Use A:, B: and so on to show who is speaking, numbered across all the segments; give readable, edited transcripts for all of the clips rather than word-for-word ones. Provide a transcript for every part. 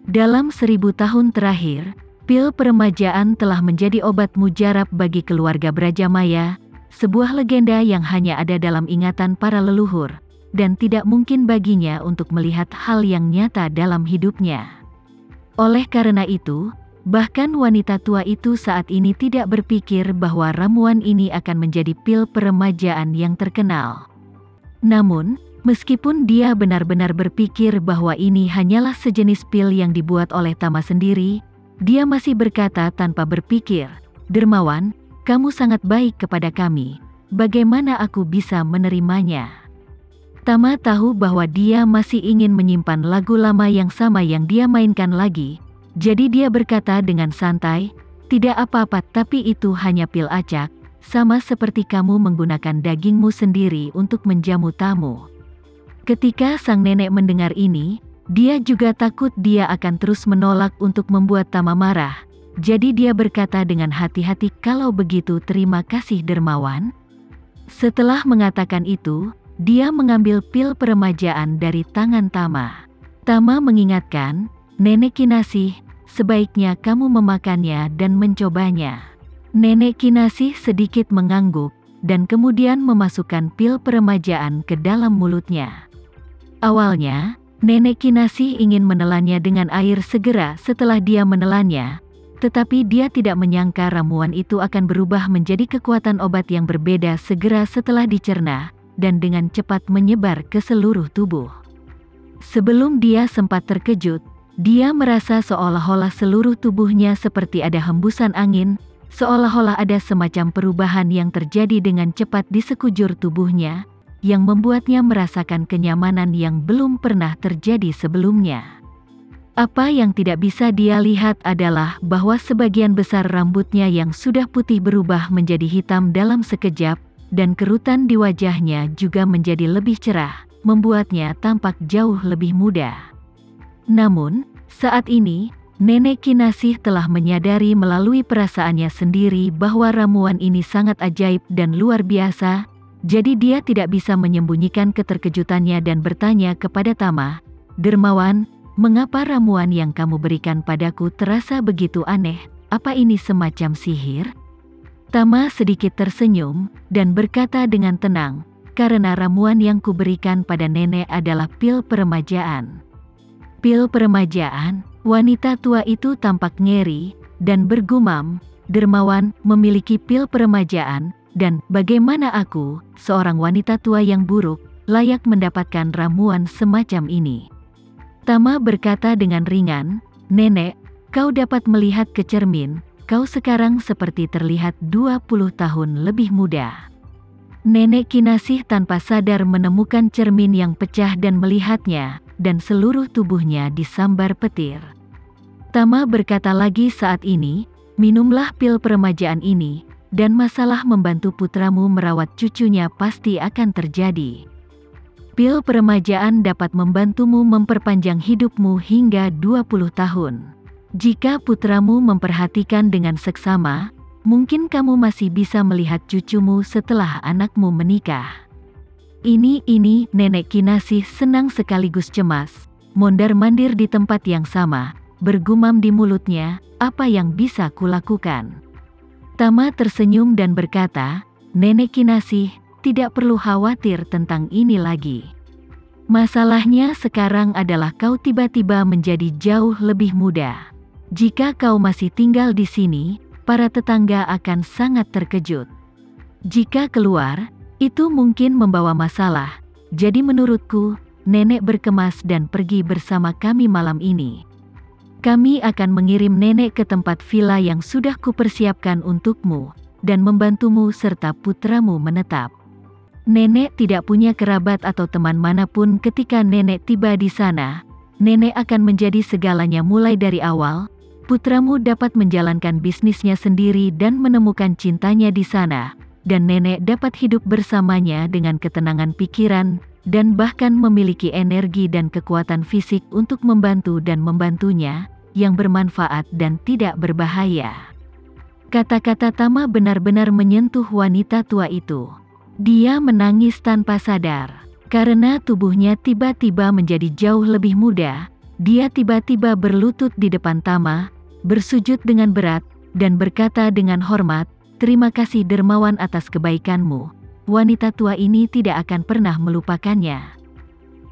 A: Dalam 1000 tahun terakhir, pil peremajaan telah menjadi obat mujarab bagi keluarga Brajamaya, sebuah legenda yang hanya ada dalam ingatan para leluhur, dan tidak mungkin baginya untuk melihat hal yang nyata dalam hidupnya. Oleh karena itu, bahkan wanita tua itu saat ini tidak berpikir bahwa ramuan ini akan menjadi pil peremajaan yang terkenal. Namun, meskipun dia benar-benar berpikir bahwa ini hanyalah sejenis pil yang dibuat oleh Tama sendiri, dia masih berkata tanpa berpikir, "Dermawan, kamu sangat baik kepada kami. Bagaimana aku bisa menerimanya?" Tama tahu bahwa dia masih ingin menyimpan lagu lama yang sama yang dia mainkan lagi, jadi dia berkata dengan santai, "Tidak apa-apa, tapi itu hanya pil acak, sama seperti kamu menggunakan dagingmu sendiri untuk menjamu tamu." Ketika sang nenek mendengar ini, dia juga takut dia akan terus menolak untuk membuat Tama marah. Jadi dia berkata dengan hati-hati, "Kalau begitu terima kasih Dermawan." Setelah mengatakan itu, dia mengambil pil peremajaan dari tangan Tama. Tama mengingatkan, "Nenek Kinasih, sebaiknya kamu memakannya dan mencobanya." Nenek Kinasih sedikit mengangguk, dan kemudian memasukkan pil peremajaan ke dalam mulutnya. Awalnya, Nenek Kinasih ingin menelannya dengan air segera setelah dia menelannya, tetapi dia tidak menyangka ramuan itu akan berubah menjadi kekuatan obat yang berbeda segera setelah dicerna, dan dengan cepat menyebar ke seluruh tubuh. Sebelum dia sempat terkejut, dia merasa seolah-olah seluruh tubuhnya seperti ada hembusan angin, seolah-olah ada semacam perubahan yang terjadi dengan cepat di sekujur tubuhnya, yang membuatnya merasakan kenyamanan yang belum pernah terjadi sebelumnya. Apa yang tidak bisa dia lihat adalah bahwa sebagian besar rambutnya yang sudah putih berubah menjadi hitam dalam sekejap, dan kerutan di wajahnya juga menjadi lebih cerah, membuatnya tampak jauh lebih muda. Namun, saat ini, Nenek Kinasih telah menyadari melalui perasaannya sendiri bahwa ramuan ini sangat ajaib dan luar biasa, jadi dia tidak bisa menyembunyikan keterkejutannya dan bertanya kepada Tama, "Dermawan, mengapa ramuan yang kamu berikan padaku terasa begitu aneh? Apa ini semacam sihir?" Tama sedikit tersenyum, dan berkata dengan tenang, "Karena ramuan yang kuberikan pada nenek adalah pil peremajaan." "Pil peremajaan?" Wanita tua itu tampak ngeri, dan bergumam, "Dermawan memiliki pil peremajaan, dan bagaimana aku, seorang wanita tua yang buruk, layak mendapatkan ramuan semacam ini?" Tama berkata dengan ringan, "Nenek, kau dapat melihat ke cermin. Kau sekarang seperti terlihat 20 tahun lebih muda." Nenek Kinasih tanpa sadar menemukan cermin yang pecah dan melihatnya, dan seluruh tubuhnya disambar petir. Tama berkata lagi, "Saat ini, minumlah pil peremajaan ini, dan masalah membantu putramu merawat cucunya pasti akan terjadi. Pil peremajaan dapat membantumu memperpanjang hidupmu hingga 20 tahun. Jika putramu memperhatikan dengan seksama, mungkin kamu masih bisa melihat cucumu setelah anakmu menikah." Ini, Nenek Kinasih senang sekaligus cemas, mondar-mandir di tempat yang sama, bergumam di mulutnya, "Apa yang bisa kulakukan?" Tama tersenyum dan berkata, "Nenek Kinasih, tidak perlu khawatir tentang ini lagi. Masalahnya sekarang adalah kau tiba-tiba menjadi jauh lebih muda. Jika kau masih tinggal di sini, para tetangga akan sangat terkejut. Jika keluar, itu mungkin membawa masalah. Jadi menurutku, nenek berkemas dan pergi bersama kami malam ini. Kami akan mengirim nenek ke tempat villa yang sudah kupersiapkan untukmu, dan membantumu serta putramu menetap. Nenek tidak punya kerabat atau teman manapun ketika nenek tiba di sana. Nenek akan menjadi segalanya mulai dari awal. Putramu dapat menjalankan bisnisnya sendiri dan menemukan cintanya di sana, dan nenek dapat hidup bersamanya dengan ketenangan pikiran, dan bahkan memiliki energi dan kekuatan fisik untuk membantu dan membantunya, yang bermanfaat dan tidak berbahaya." Kata-kata Tama benar-benar menyentuh wanita tua itu. Dia menangis tanpa sadar, karena tubuhnya tiba-tiba menjadi jauh lebih muda, dia tiba-tiba berlutut di depan Tama, bersujud dengan berat, dan berkata dengan hormat, "Terima kasih dermawan atas kebaikanmu. Wanita tua ini tidak akan pernah melupakannya."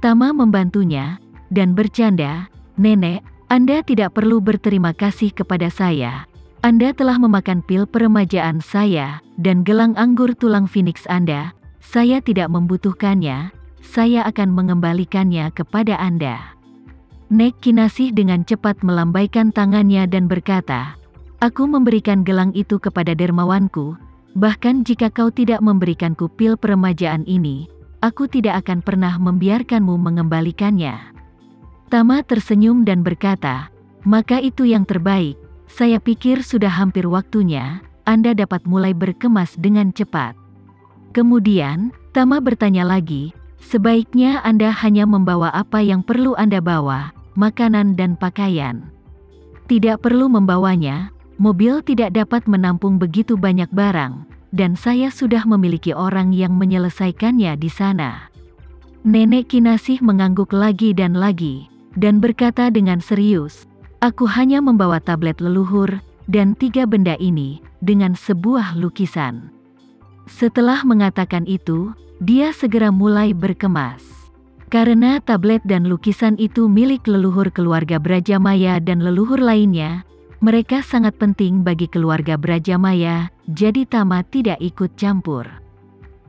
A: Tama membantunya, dan bercanda, "Nenek, Anda tidak perlu berterima kasih kepada saya. Anda telah memakan pil peremajaan saya, dan gelang anggur tulang Phoenix Anda. Saya tidak membutuhkannya, saya akan mengembalikannya kepada Anda." Nek Kinasih dengan cepat melambaikan tangannya dan berkata, "Aku memberikan gelang itu kepada dermawanku, bahkan jika kau tidak memberikanku pil peremajaan ini, aku tidak akan pernah membiarkanmu mengembalikannya." Tama tersenyum dan berkata, "Maka itu yang terbaik, saya pikir sudah hampir waktunya, Anda dapat mulai berkemas dengan cepat." Kemudian, Tama bertanya lagi, "Sebaiknya Anda hanya membawa apa yang perlu Anda bawa, makanan dan pakaian. Tidak perlu membawanya, mobil tidak dapat menampung begitu banyak barang, dan saya sudah memiliki orang yang menyelesaikannya di sana." Nenek Kinasih mengangguk lagi, dan berkata dengan serius, "Aku hanya membawa tablet leluhur, dan 3 benda ini, dengan sebuah lukisan." Setelah mengatakan itu, dia segera mulai berkemas. Karena tablet dan lukisan itu milik leluhur keluarga Brajamaya dan leluhur lainnya, mereka sangat penting bagi keluarga Brajamaya, jadi Tama tidak ikut campur.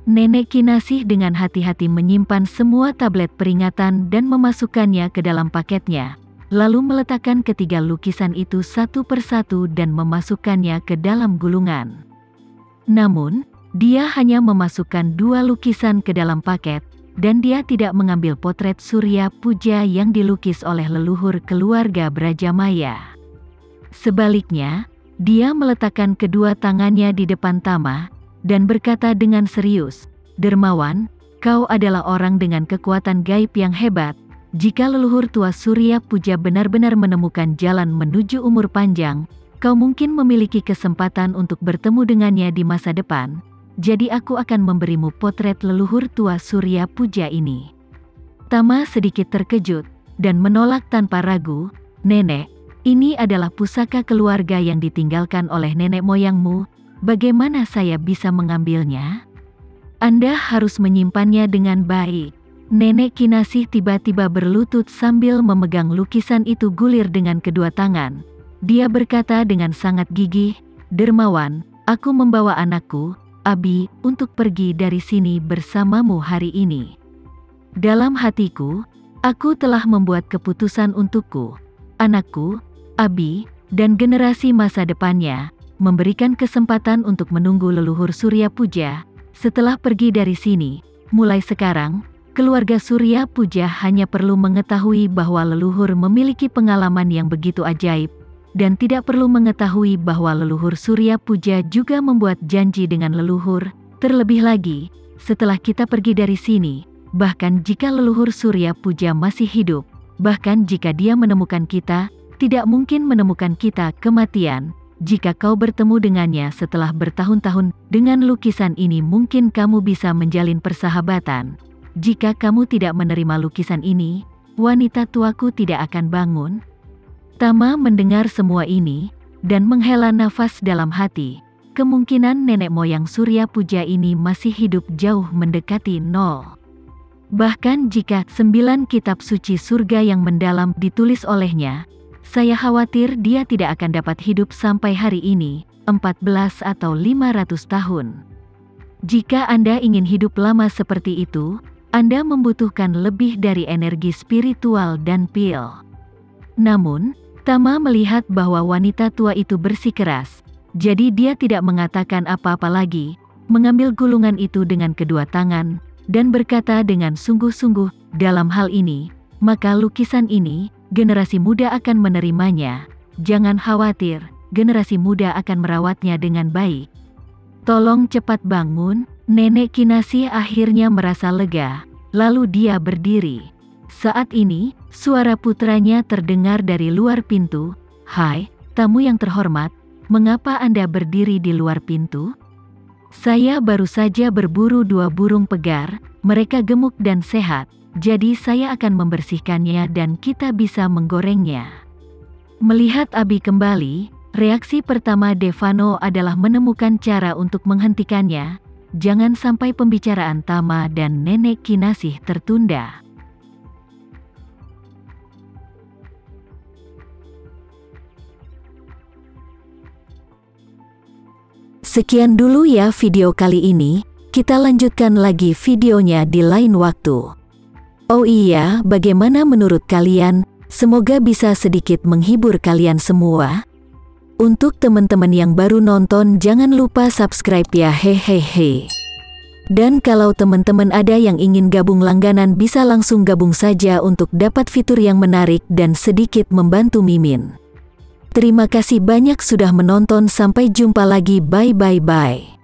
A: Nenek Kinasih dengan hati-hati menyimpan semua tablet peringatan dan memasukkannya ke dalam paketnya, lalu meletakkan ketiga lukisan itu satu persatu dan memasukkannya ke dalam gulungan. Namun, dia hanya memasukkan 2 lukisan ke dalam paket, dan dia tidak mengambil potret Surya Puja yang dilukis oleh leluhur keluarga Brajamaya. Sebaliknya, dia meletakkan kedua tangannya di depan Tama, dan berkata dengan serius, "Dermawan, kau adalah orang dengan kekuatan gaib yang hebat. Jika leluhur tua Surya Puja benar-benar menemukan jalan menuju umur panjang, kau mungkin memiliki kesempatan untuk bertemu dengannya di masa depan. Jadi aku akan memberimu potret leluhur tua Surya Puja ini." Tama sedikit terkejut, dan menolak tanpa ragu, "Nenek, ini adalah pusaka keluarga yang ditinggalkan oleh nenek moyangmu, bagaimana saya bisa mengambilnya? Anda harus menyimpannya dengan baik." Nenek Kinasih tiba-tiba berlutut sambil memegang lukisan itu gulir dengan kedua tangan. Dia berkata dengan sangat gigih, "Dermawan, aku membawa anakku, Abi, untuk pergi dari sini bersamamu hari ini. Dalam hatiku, aku telah membuat keputusan untukku, anakku, Abi, dan generasi masa depannya, memberikan kesempatan untuk menunggu leluhur Surya Puja. Setelah pergi dari sini, mulai sekarang, keluarga Surya Puja hanya perlu mengetahui bahwa leluhur memiliki pengalaman yang begitu ajaib, dan tidak perlu mengetahui bahwa leluhur Surya Puja juga membuat janji dengan leluhur. Terlebih lagi, setelah kita pergi dari sini, bahkan jika leluhur Surya Puja masih hidup, bahkan jika dia menemukan kita, tidak mungkin menemukan kita kematian. Jika kau bertemu dengannya setelah bertahun-tahun, dengan lukisan ini mungkin kamu bisa menjalin persahabatan. Jika kamu tidak menerima lukisan ini, wanita tuaku tidak akan bangun." Tama mendengar semua ini, dan menghela nafas dalam hati. Kemungkinan nenek moyang Surya Puja ini masih hidup jauh mendekati 0. Bahkan jika 9 kitab suci surga yang mendalam ditulis olehnya, saya khawatir dia tidak akan dapat hidup sampai hari ini, 14 atau 500 tahun. Jika Anda ingin hidup lama seperti itu, Anda membutuhkan lebih dari energi spiritual dan pil. Namun, Tama melihat bahwa wanita tua itu bersikeras, jadi dia tidak mengatakan apa-apa lagi, mengambil gulungan itu dengan kedua tangan, dan berkata dengan sungguh-sungguh, "Dalam hal ini, maka lukisan ini, generasi muda akan menerimanya. Jangan khawatir, generasi muda akan merawatnya dengan baik. Tolong cepat bangun." Nenek Kinasih akhirnya merasa lega, lalu dia berdiri. Saat ini, suara putranya terdengar dari luar pintu, "Hai, tamu yang terhormat, mengapa Anda berdiri di luar pintu?" "Saya baru saja berburu 2 burung pegar, mereka gemuk dan sehat, jadi saya akan membersihkannya dan kita bisa menggorengnya. Melihat Abi kembali, reaksi pertama Devano adalah menemukan cara untuk menghentikannya. Jangan sampai pembicaraan Tama dan Nenek Kinasih tertunda. Sekian dulu ya video kali ini, kita lanjutkan lagi videonya di lain waktu. Oh iya, bagaimana menurut kalian? Semoga bisa sedikit menghibur kalian semua. Untuk teman-teman yang baru nonton, jangan lupa subscribe ya, hehehe. Dan kalau teman-teman ada yang ingin gabung langganan, bisa langsung gabung saja untuk dapat fitur yang menarik dan sedikit membantu Mimin. Terima kasih banyak sudah menonton, sampai jumpa lagi, bye.